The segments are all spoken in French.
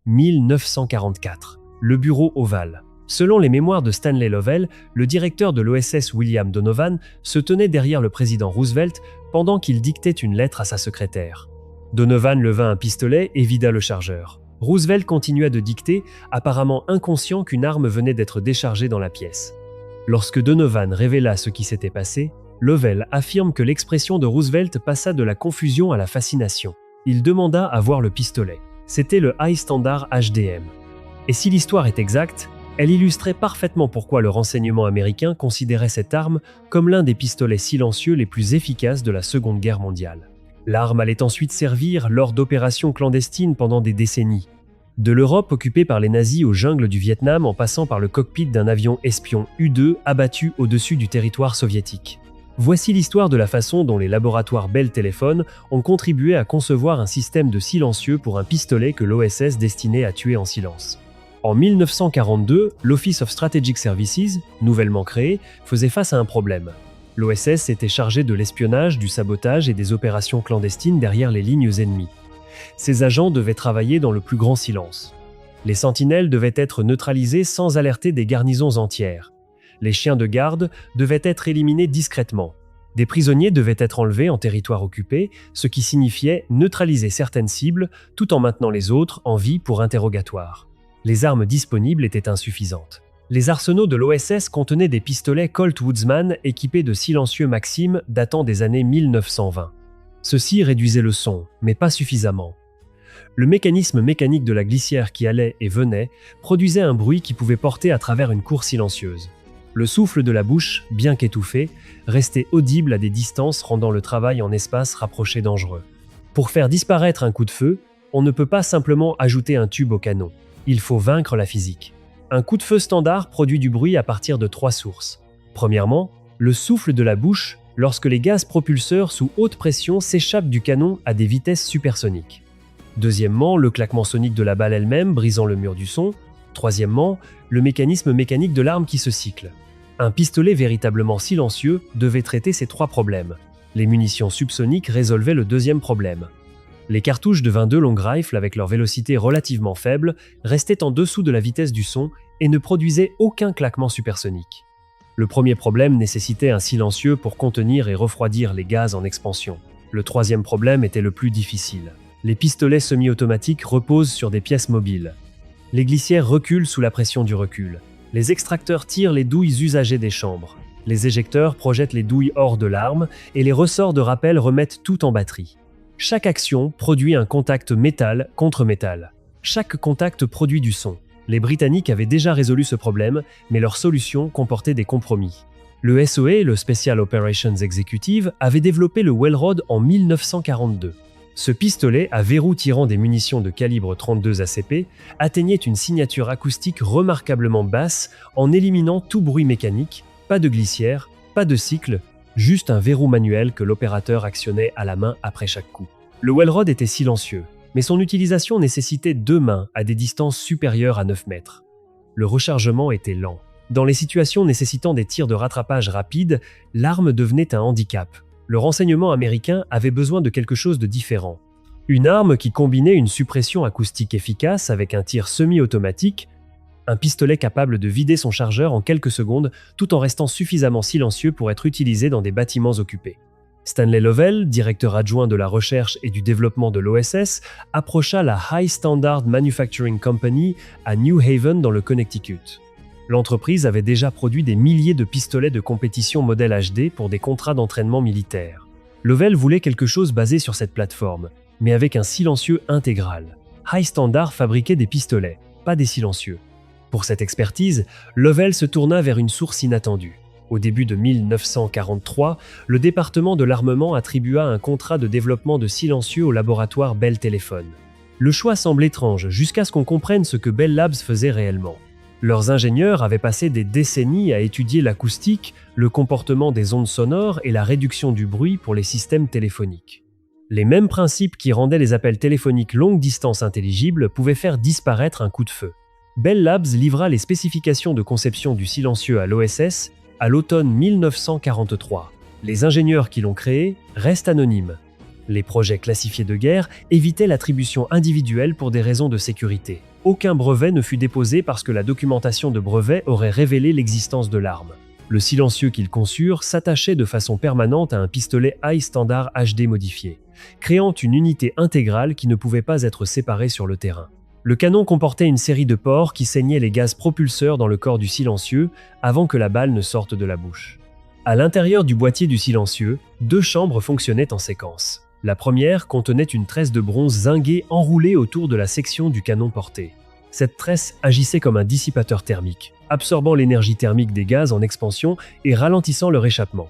1944. Le bureau ovale. Selon les mémoires de Stanley Lovell, le directeur de l'OSS William Donovan se tenait derrière le président Roosevelt pendant qu'il dictait une lettre à sa secrétaire. Donovan leva un pistolet et vida le chargeur. Roosevelt continua de dicter, apparemment inconscient qu'une arme venait d'être déchargée dans la pièce. Lorsque Donovan révéla ce qui s'était passé, Lovell affirme que l'expression de Roosevelt passa de la confusion à la fascination. Il demanda à voir le pistolet. C'était le High Standard HDM. Et si l'histoire est exacte, elle illustrait parfaitement pourquoi le renseignement américain considérait cette arme comme l'un des pistolets silencieux les plus efficaces de la Seconde Guerre mondiale. L'arme allait ensuite servir lors d'opérations clandestines pendant des décennies. De l'Europe occupée par les nazis aux jungles du Vietnam en passant par le cockpit d'un avion espion U-2 abattu au-dessus du territoire soviétique. Voici l'histoire de la façon dont les laboratoires Bell Telephone ont contribué à concevoir un système de silencieux pour un pistolet que l'OSS destinait à tuer en silence. En 1942, l'Office of Strategic Services, nouvellement créé, faisait face à un problème. L'OSS était chargé de l'espionnage, du sabotage et des opérations clandestines derrière les lignes ennemies. Ces agents devaient travailler dans le plus grand silence. Les sentinelles devaient être neutralisées sans alerter des garnisons entières. Les chiens de garde devaient être éliminés discrètement. Des prisonniers devaient être enlevés en territoire occupé, ce qui signifiait neutraliser certaines cibles tout en maintenant les autres en vie pour interrogatoire. Les armes disponibles étaient insuffisantes. Les arsenaux de l'OSS contenaient des pistolets Colt Woodsman équipés de silencieux Maxim datant des années 1920. Ceux-ci réduisaient le son, mais pas suffisamment. Le mécanisme mécanique de la glissière qui allait et venait produisait un bruit qui pouvait porter à travers une cour silencieuse. Le souffle de la bouche, bien qu'étouffé, restait audible à des distances rendant le travail en espace rapproché dangereux. Pour faire disparaître un coup de feu, on ne peut pas simplement ajouter un tube au canon. Il faut vaincre la physique. Un coup de feu standard produit du bruit à partir de 3 sources. Premièrement, le souffle de la bouche lorsque les gaz propulseurs sous haute pression s'échappent du canon à des vitesses supersoniques. Deuxièmement, le claquement sonique de la balle elle-même brisant le mur du son. Troisièmement, le mécanisme mécanique de l'arme qui se cycle. Un pistolet véritablement silencieux devait traiter ces 3 problèmes. Les munitions subsoniques résolvaient le deuxième problème. Les cartouches de 22 long rifle avec leur vélocité relativement faible restaient en dessous de la vitesse du son et ne produisaient aucun claquement supersonique. Le premier problème nécessitait un silencieux pour contenir et refroidir les gaz en expansion. Le troisième problème était le plus difficile. Les pistolets semi-automatiques reposent sur des pièces mobiles. Les glissières reculent sous la pression du recul. Les extracteurs tirent les douilles usagées des chambres. Les éjecteurs projettent les douilles hors de l'arme et les ressorts de rappel remettent tout en batterie. Chaque action produit un contact métal contre métal. Chaque contact produit du son. Les Britanniques avaient déjà résolu ce problème, mais leur solution comportait des compromis. Le SOE, le Special Operations Executive, avait développé le Welrod en 1942. Ce pistolet, à verrou tirant des munitions de calibre 32 ACP, atteignait une signature acoustique remarquablement basse en éliminant tout bruit mécanique, pas de glissière, pas de cycle, juste un verrou manuel que l'opérateur actionnait à la main après chaque coup. Le Welrod était silencieux, mais son utilisation nécessitait 2 mains à des distances supérieures à 9 mètres. Le rechargement était lent. Dans les situations nécessitant des tirs de rattrapage rapides, l'arme devenait un handicap. Le renseignement américain avait besoin de quelque chose de différent. Une arme qui combinait une suppression acoustique efficace avec un tir semi-automatique, un pistolet capable de vider son chargeur en quelques secondes tout en restant suffisamment silencieux pour être utilisé dans des bâtiments occupés. Stanley Lovell, directeur adjoint de la recherche et du développement de l'OSS, approcha la High Standard Manufacturing Company à New Haven dans le Connecticut. L'entreprise avait déjà produit des milliers de pistolets de compétition modèle HD pour des contrats d'entraînement militaire. Lovell voulait quelque chose basé sur cette plateforme, mais avec un silencieux intégral. High Standard fabriquait des pistolets, pas des silencieux. Pour cette expertise, Lovell se tourna vers une source inattendue. Au début de 1943, le département de l'armement attribua un contrat de développement de silencieux au laboratoire Bell Telephone. Le choix semble étrange jusqu'à ce qu'on comprenne ce que Bell Labs faisait réellement. Leurs ingénieurs avaient passé des décennies à étudier l'acoustique, le comportement des ondes sonores et la réduction du bruit pour les systèmes téléphoniques. Les mêmes principes qui rendaient les appels téléphoniques longue distance intelligibles pouvaient faire disparaître un coup de feu. Bell Labs livra les spécifications de conception du silencieux à l'OSS à l'automne 1943. Les ingénieurs qui l'ont créé restent anonymes. Les projets classifiés de guerre évitaient l'attribution individuelle pour des raisons de sécurité. aucun brevet ne fut déposé parce que la documentation de brevet aurait révélé l'existence de l'arme. Le silencieux qu'ils conçurent s'attachait de façon permanente à un pistolet High Standard HD modifié, créant une unité intégrale qui ne pouvait pas être séparée sur le terrain. Le canon comportait une série de pores qui saignaient les gaz propulseurs dans le corps du silencieux avant que la balle ne sorte de la bouche. À l'intérieur du boîtier du silencieux, 2 chambres fonctionnaient en séquence. La première contenait une tresse de bronze zinguée enroulée autour de la section du canon porté. Cette tresse agissait comme un dissipateur thermique, absorbant l'énergie thermique des gaz en expansion et ralentissant leur échappement.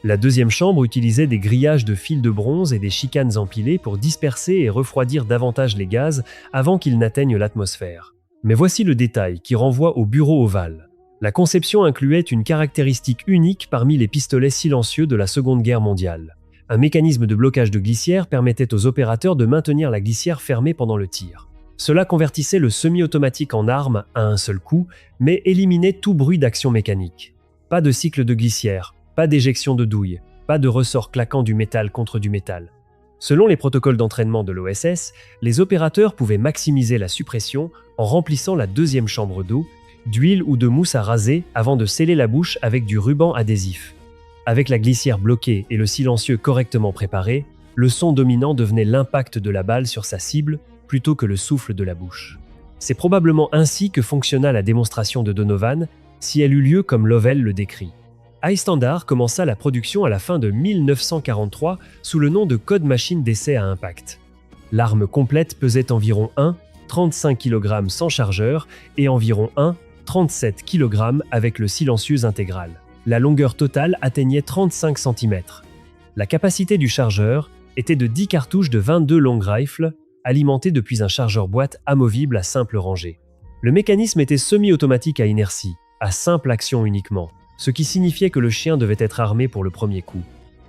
La deuxième chambre utilisait des grillages de fils de bronze et des chicanes empilées pour disperser et refroidir davantage les gaz avant qu'ils n'atteignent l'atmosphère. Mais voici le détail qui renvoie au bureau ovale. La conception incluait une caractéristique unique parmi les pistolets silencieux de la Seconde Guerre mondiale. Un mécanisme de blocage de glissière permettait aux opérateurs de maintenir la glissière fermée pendant le tir. Cela convertissait le semi-automatique en arme à un seul coup, mais éliminait tout bruit d'action mécanique. Pas de cycle de glissière, pas d'éjection de douille, pas de ressort claquant du métal contre du métal. Selon les protocoles d'entraînement de l'OSS, les opérateurs pouvaient maximiser la suppression en remplissant la deuxième chambre d'eau, d'huile ou de mousse à raser avant de sceller la bouche avec du ruban adhésif. Avec la glissière bloquée et le silencieux correctement préparé, le son dominant devenait l'impact de la balle sur sa cible plutôt que le souffle de la bouche. C'est probablement ainsi que fonctionna la démonstration de Donovan, si elle eut lieu comme Lovell le décrit. High Standard commença la production à la fin de 1943 sous le nom de Code Machine d'essai à impact. L'arme complète pesait environ 1,35 kg sans chargeur et environ 1,37 kg avec le silencieux intégral. La longueur totale atteignait 35 cm. La capacité du chargeur était de 10 cartouches de 22 long rifle, alimentées depuis un chargeur boîte amovible à simple rangée. Le mécanisme était semi-automatique à inertie, à simple action uniquement, ce qui signifiait que le chien devait être armé pour le premier coup.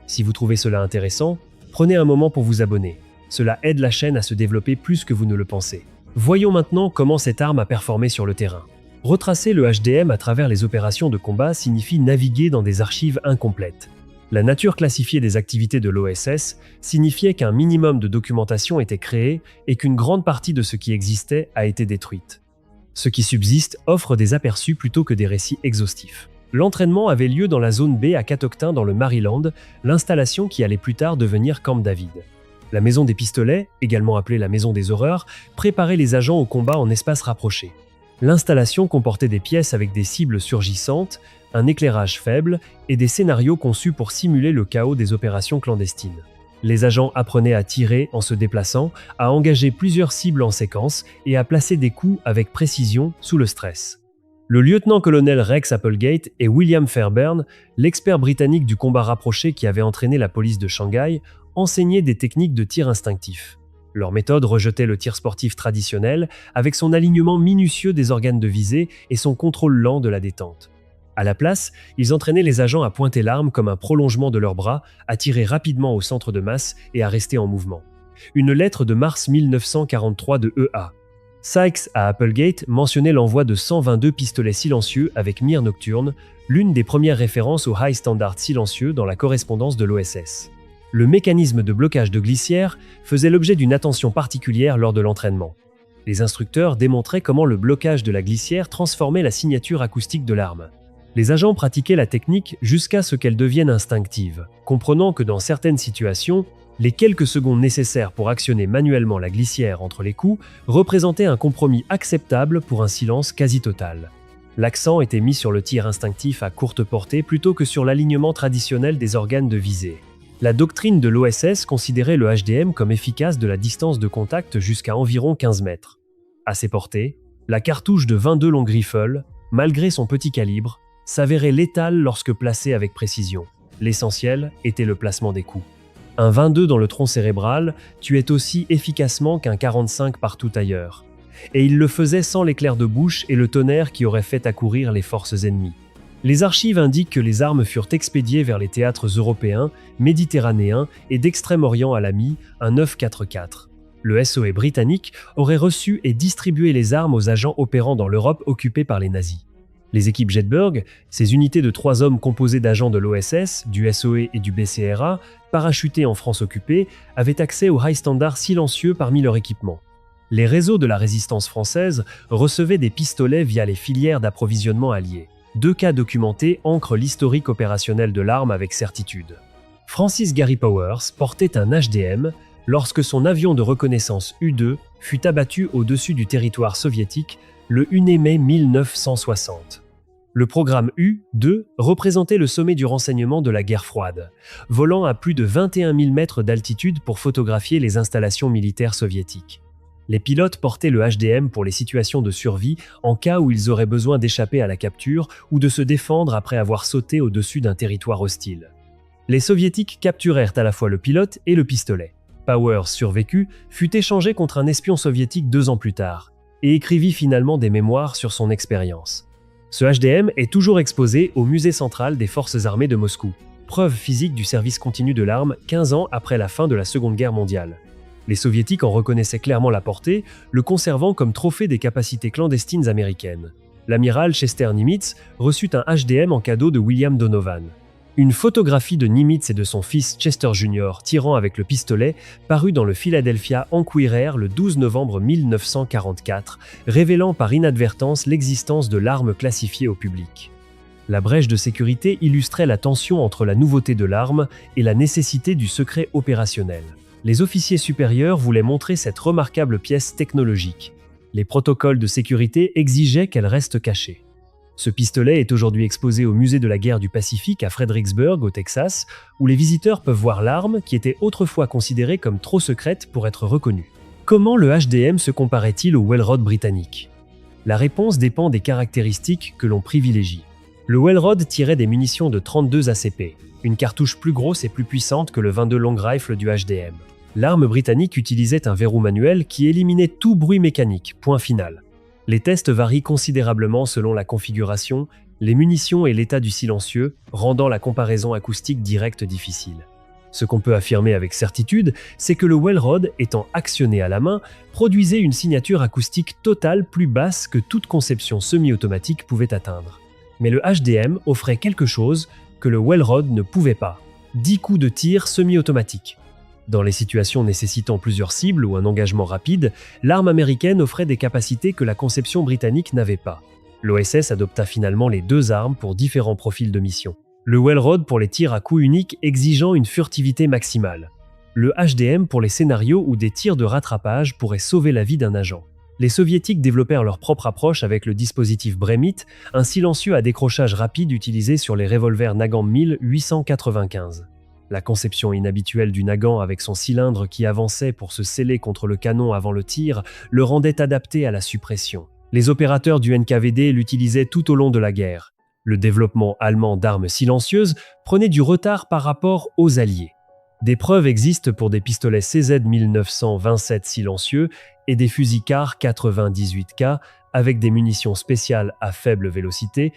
Si vous trouvez cela intéressant, prenez un moment pour vous abonner. Cela aide la chaîne à se développer plus que vous ne le pensez. Voyons maintenant comment cette arme a performé sur le terrain. Retracer le HDM à travers les opérations de combat signifie naviguer dans des archives incomplètes. La nature classifiée des activités de l'OSS signifiait qu'un minimum de documentation était créé et qu'une grande partie de ce qui existait a été détruite. Ce qui subsiste offre des aperçus plutôt que des récits exhaustifs. L'entraînement avait lieu dans la zone B à Catoctin dans le Maryland, l'installation qui allait plus tard devenir Camp David. La maison des pistolets, également appelée la maison des horreurs, préparait les agents au combat en espace rapproché. L'installation comportait des pièces avec des cibles surgissantes, un éclairage faible et des scénarios conçus pour simuler le chaos des opérations clandestines. Les agents apprenaient à tirer en se déplaçant, à engager plusieurs cibles en séquence et à placer des coups avec précision sous le stress. Le lieutenant-colonel Rex Applegate et William Fairbairn, l'expert britannique du combat rapproché qui avait entraîné la police de Shanghai, enseignaient des techniques de tir instinctif. Leur méthode rejetait le tir sportif traditionnel avec son alignement minutieux des organes de visée et son contrôle lent de la détente. À la place, ils entraînaient les agents à pointer l'arme comme un prolongement de leurs bras, à tirer rapidement au centre de masse et à rester en mouvement. Une lettre de mars 1943 de E.A. Sykes à Applegate mentionnait l'envoi de 122 pistolets silencieux avec mire nocturne, l'une des premières références au High Standard silencieux dans la correspondance de l'OSS. Le mécanisme de blocage de glissière faisait l'objet d'une attention particulière lors de l'entraînement. Les instructeurs démontraient comment le blocage de la glissière transformait la signature acoustique de l'arme. Les agents pratiquaient la technique jusqu'à ce qu'elle devienne instinctive, comprenant que dans certaines situations, les quelques secondes nécessaires pour actionner manuellement la glissière entre les coups représentaient un compromis acceptable pour un silence quasi total. L'accent était mis sur le tir instinctif à courte portée plutôt que sur l'alignement traditionnel des organes de visée. La doctrine de l'OSS considérait le HDM comme efficace de la distance de contact jusqu'à environ 15 mètres. À ses portées, la cartouche de 22 long rifle, malgré son petit calibre, s'avérait létale lorsque placée avec précision. L'essentiel était le placement des coups. Un 22 dans le tronc cérébral tuait aussi efficacement qu'un 45 partout ailleurs. Et il le faisait sans l'éclair de bouche et le tonnerre qui aurait fait accourir les forces ennemies. Les archives indiquent que les armes furent expédiées vers les théâtres européens, méditerranéens et d'Extrême-Orient à l'AMI, un 944. Le SOE britannique aurait reçu et distribué les armes aux agents opérant dans l'Europe occupée par les nazis. Les équipes Jedburgh, ces unités de 3 hommes composées d'agents de l'OSS, du SOE et du BCRA, parachutés en France occupée, avaient accès au High Standard silencieux parmi leur équipement. Les réseaux de la résistance française recevaient des pistolets via les filières d'approvisionnement alliées. 2 cas documentés ancrent l'historique opérationnel de l'arme avec certitude. Francis Gary Powers portait un HDM lorsque son avion de reconnaissance U-2 fut abattu au-dessus du territoire soviétique le 1er mai 1960. Le programme U-2 représentait le sommet du renseignement de la guerre froide, volant à plus de 21 000 mètres d'altitude pour photographier les installations militaires soviétiques. Les pilotes portaient le HDM pour les situations de survie en cas où ils auraient besoin d'échapper à la capture ou de se défendre après avoir sauté au-dessus d'un territoire hostile. Les soviétiques capturèrent à la fois le pilote et le pistolet. Powers, survécu, fut échangé contre un espion soviétique 2 ans plus tard et écrivit finalement des mémoires sur son expérience. Ce HDM est toujours exposé au Musée central des Forces armées de Moscou, preuve physique du service continu de l'arme 15 ans après la fin de la Seconde Guerre mondiale. Les soviétiques en reconnaissaient clairement la portée, le conservant comme trophée des capacités clandestines américaines. L'amiral Chester Nimitz reçut un HDM en cadeau de William Donovan. Une photographie de Nimitz et de son fils Chester Jr. tirant avec le pistolet parut dans le Philadelphia Enquirer le 12 novembre 1944, révélant par inadvertance l'existence de l'arme classifiée au public. La brèche de sécurité illustrait la tension entre la nouveauté de l'arme et la nécessité du secret opérationnel. Les officiers supérieurs voulaient montrer cette remarquable pièce technologique. Les protocoles de sécurité exigeaient qu'elle reste cachée. Ce pistolet est aujourd'hui exposé au musée de la guerre du Pacifique à Fredericksburg, au Texas, où les visiteurs peuvent voir l'arme qui était autrefois considérée comme trop secrète pour être reconnue. Comment le HDM se comparait-il au Welrod britannique? La réponse dépend des caractéristiques que l'on privilégie. Le Welrod tirait des munitions de 32 ACP, une cartouche plus grosse et plus puissante que le 22 Long Rifle du HDM. L'arme britannique utilisait un verrou manuel qui éliminait tout bruit mécanique, point final. Les tests varient considérablement selon la configuration, les munitions et l'état du silencieux, rendant la comparaison acoustique directe difficile. Ce qu'on peut affirmer avec certitude, c'est que le Welrod, étant actionné à la main, produisait une signature acoustique totale plus basse que toute conception semi-automatique pouvait atteindre. Mais le HDM offrait quelque chose que le Welrod ne pouvait pas: 10 coups de tir semi-automatiques. Dans les situations nécessitant plusieurs cibles ou un engagement rapide, l'arme américaine offrait des capacités que la conception britannique n'avait pas. L'OSS adopta finalement les 2 armes pour différents profils de mission. Le Welrod pour les tirs à coup unique exigeant une furtivité maximale. Le HDM pour les scénarios où des tirs de rattrapage pourraient sauver la vie d'un agent. Les soviétiques développèrent leur propre approche avec le dispositif Bremit, un silencieux à décrochage rapide utilisé sur les revolvers Nagant 1895. La conception inhabituelle du Nagant avec son cylindre qui avançait pour se sceller contre le canon avant le tir le rendait adapté à la suppression. Les opérateurs du NKVD l'utilisaient tout au long de la guerre. Le développement allemand d'armes silencieuses prenait du retard par rapport aux Alliés. Des preuves existent pour des pistolets CZ 1927 silencieux et des fusils CAR 98K avec des munitions spéciales à faible vélocité,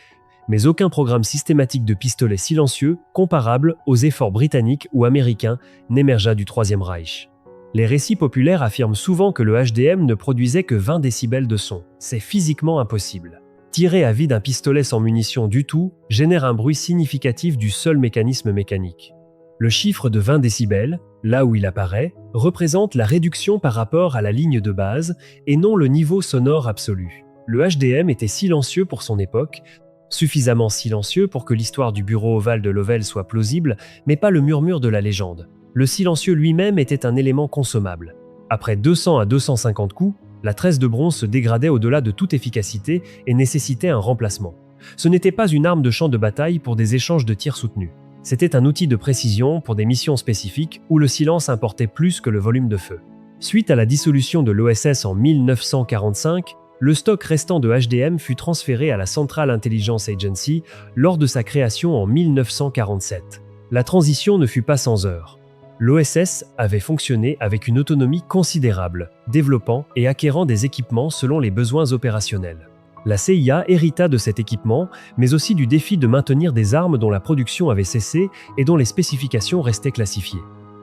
mais aucun programme systématique de pistolets silencieux comparable aux efforts britanniques ou américains n'émergea du Troisième Reich. Les récits populaires affirment souvent que le HDM ne produisait que 20 décibels de son. C'est physiquement impossible. Tirer à vide un pistolet sans munitions du tout génère un bruit significatif du seul mécanisme mécanique. Le chiffre de 20 décibels, là où il apparaît, représente la réduction par rapport à la ligne de base et non le niveau sonore absolu. Le HDM était silencieux pour son époque, suffisamment silencieux pour que l'histoire du bureau ovale de Lovell soit plausible, mais pas le murmure de la légende. Le silencieux lui-même était un élément consommable. Après 200 à 250 coups, la tresse de bronze se dégradait au-delà de toute efficacité et nécessitait un remplacement. Ce n'était pas une arme de champ de bataille pour des échanges de tirs soutenus. C'était un outil de précision pour des missions spécifiques où le silence importait plus que le volume de feu. Suite à la dissolution de l'OSS en 1945, le stock restant de HDM fut transféré à la Central Intelligence Agency lors de sa création en 1947. La transition ne fut pas sans heurts. L'OSS avait fonctionné avec une autonomie considérable, développant et acquérant des équipements selon les besoins opérationnels. La CIA hérita de cet équipement, mais aussi du défi de maintenir des armes dont la production avait cessé et dont les spécifications restaient classifiées.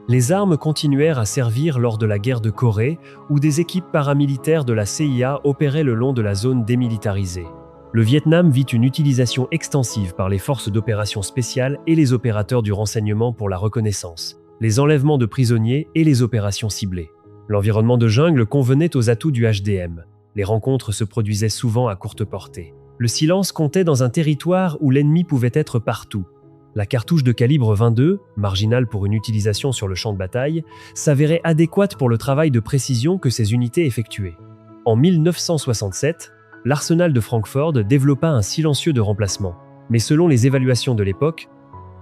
Les armes continuèrent à servir lors de la guerre de Corée, où des équipes paramilitaires de la CIA opéraient le long de la zone démilitarisée. Le Vietnam vit une utilisation extensive par les forces d'opération spéciales et les opérateurs du renseignement pour la reconnaissance, les enlèvements de prisonniers et les opérations ciblées. L'environnement de jungle convenait aux atouts du HDM. Les rencontres se produisaient souvent à courte portée. Le silence comptait dans un territoire où l'ennemi pouvait être partout. La cartouche de calibre 22, marginale pour une utilisation sur le champ de bataille, s'avérait adéquate pour le travail de précision que ces unités effectuaient. En 1967, l'arsenal de Francfort développa un silencieux de remplacement, mais selon les évaluations de l'époque,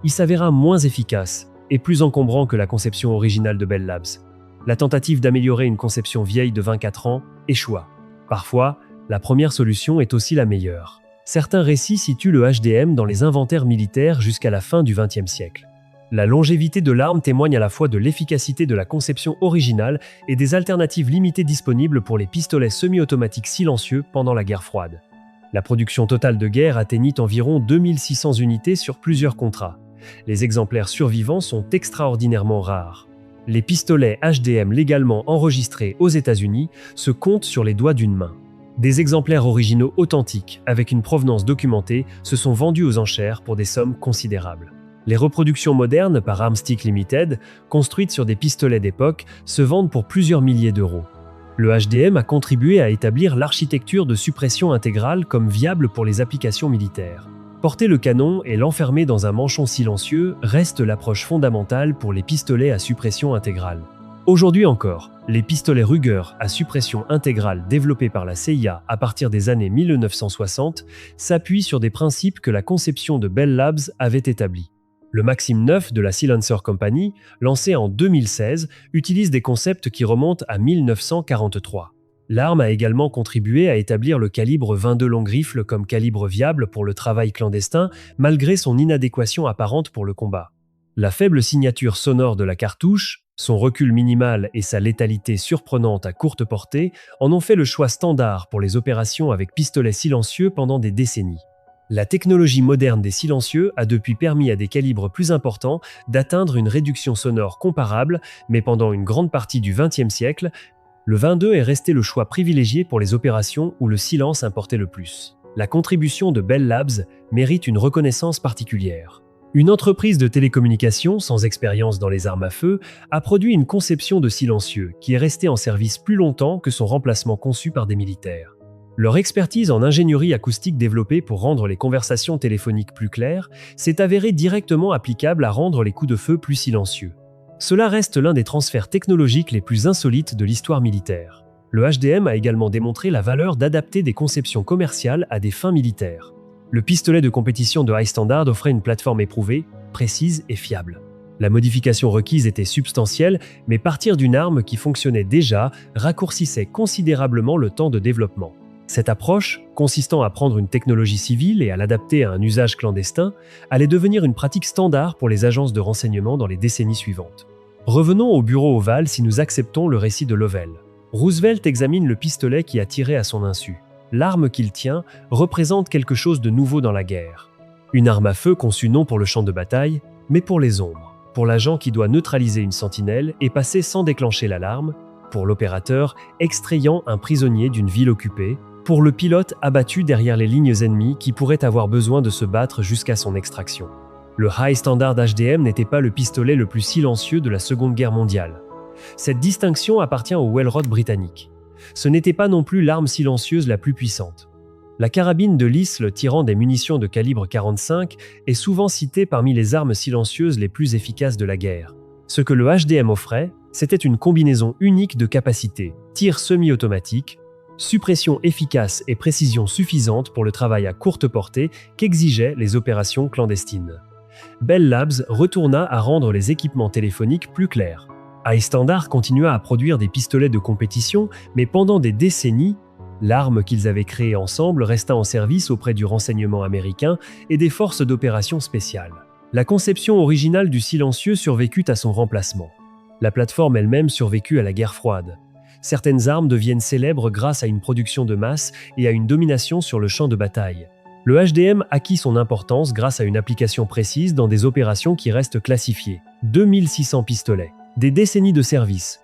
il s'avéra moins efficace et plus encombrant que la conception originale de Bell Labs. La tentative d'améliorer une conception vieille de 24 ans échoua. Parfois, la première solution est aussi la meilleure. Certains récits situent le HDM dans les inventaires militaires jusqu'à la fin du XXe siècle. La longévité de l'arme témoigne à la fois de l'efficacité de la conception originale et des alternatives limitées disponibles pour les pistolets semi-automatiques silencieux pendant la guerre froide. La production totale de guerre atteignit environ 2600 unités sur plusieurs contrats. Les exemplaires survivants sont extraordinairement rares. Les pistolets HDM légalement enregistrés aux États-Unis se comptent sur les doigts d'une main. Des exemplaires originaux authentiques, avec une provenance documentée, se sont vendus aux enchères pour des sommes considérables. Les reproductions modernes par Armstick Limited, construites sur des pistolets d'époque, se vendent pour plusieurs milliers d'euros. Le HDM a contribué à établir l'architecture de suppression intégrale comme viable pour les applications militaires. Porter le canon et l'enfermer dans un manchon silencieux reste l'approche fondamentale pour les pistolets à suppression intégrale. Aujourd'hui encore, les pistolets Ruger à suppression intégrale développés par la CIA à partir des années 1960 s'appuient sur des principes que la conception de Bell Labs avait établis. Le Maxim 9 de la Silencer Company, lancé en 2016, utilise des concepts qui remontent à 1943. L'arme a également contribué à établir le calibre 22 long rifle comme calibre viable pour le travail clandestin, malgré son inadéquation apparente pour le combat. La faible signature sonore de la cartouche, son recul minimal et sa létalité surprenante à courte portée en ont fait le choix standard pour les opérations avec pistolet silencieux pendant des décennies. La technologie moderne des silencieux a depuis permis à des calibres plus importants d'atteindre une réduction sonore comparable, mais pendant une grande partie du XXe siècle, le 22 est resté le choix privilégié pour les opérations où le silence importait le plus. La contribution de Bell Labs mérite une reconnaissance particulière. Une entreprise de télécommunications sans expérience dans les armes à feu a produit une conception de silencieux qui est restée en service plus longtemps que son remplacement conçu par des militaires. Leur expertise en ingénierie acoustique développée pour rendre les conversations téléphoniques plus claires s'est avérée directement applicable à rendre les coups de feu plus silencieux. Cela reste l'un des transferts technologiques les plus insolites de l'histoire militaire. Le HDM a également démontré la valeur d'adapter des conceptions commerciales à des fins militaires. Le pistolet de compétition de High Standard offrait une plateforme éprouvée, précise et fiable. La modification requise était substantielle, mais partir d'une arme qui fonctionnait déjà raccourcissait considérablement le temps de développement. Cette approche, consistant à prendre une technologie civile et à l'adapter à un usage clandestin, allait devenir une pratique standard pour les agences de renseignement dans les décennies suivantes. Revenons au bureau ovale si nous acceptons le récit de Lovell. Roosevelt examine le pistolet qui a tiré à son insu. L'arme qu'il tient représente quelque chose de nouveau dans la guerre. Une arme à feu conçue non pour le champ de bataille, mais pour les ombres. Pour l'agent qui doit neutraliser une sentinelle et passer sans déclencher l'alarme, pour l'opérateur extrayant un prisonnier d'une ville occupée, pour le pilote abattu derrière les lignes ennemies qui pourrait avoir besoin de se battre jusqu'à son extraction. Le High Standard HDM n'était pas le pistolet le plus silencieux de la Seconde Guerre mondiale. Cette distinction appartient au Welrod britannique. Ce n'était pas non plus l'arme silencieuse la plus puissante. La carabine de Lisle tirant des munitions de calibre 45 est souvent citée parmi les armes silencieuses les plus efficaces de la guerre. Ce que le HDM offrait, c'était une combinaison unique de capacités, tir semi-automatique, suppression efficace et précision suffisante pour le travail à courte portée qu'exigeaient les opérations clandestines. Bell Labs retourna à rendre les équipements téléphoniques plus clairs. High Standard continua à produire des pistolets de compétition, mais pendant des décennies, l'arme qu'ils avaient créée ensemble resta en service auprès du renseignement américain et des forces d'opération spéciales. La conception originale du silencieux survécut à son remplacement. La plateforme elle-même survécut à la guerre froide. Certaines armes deviennent célèbres grâce à une production de masse et à une domination sur le champ de bataille. Le HDM acquit son importance grâce à une application précise dans des opérations qui restent classifiées. 2600 pistolets. Des décennies de service,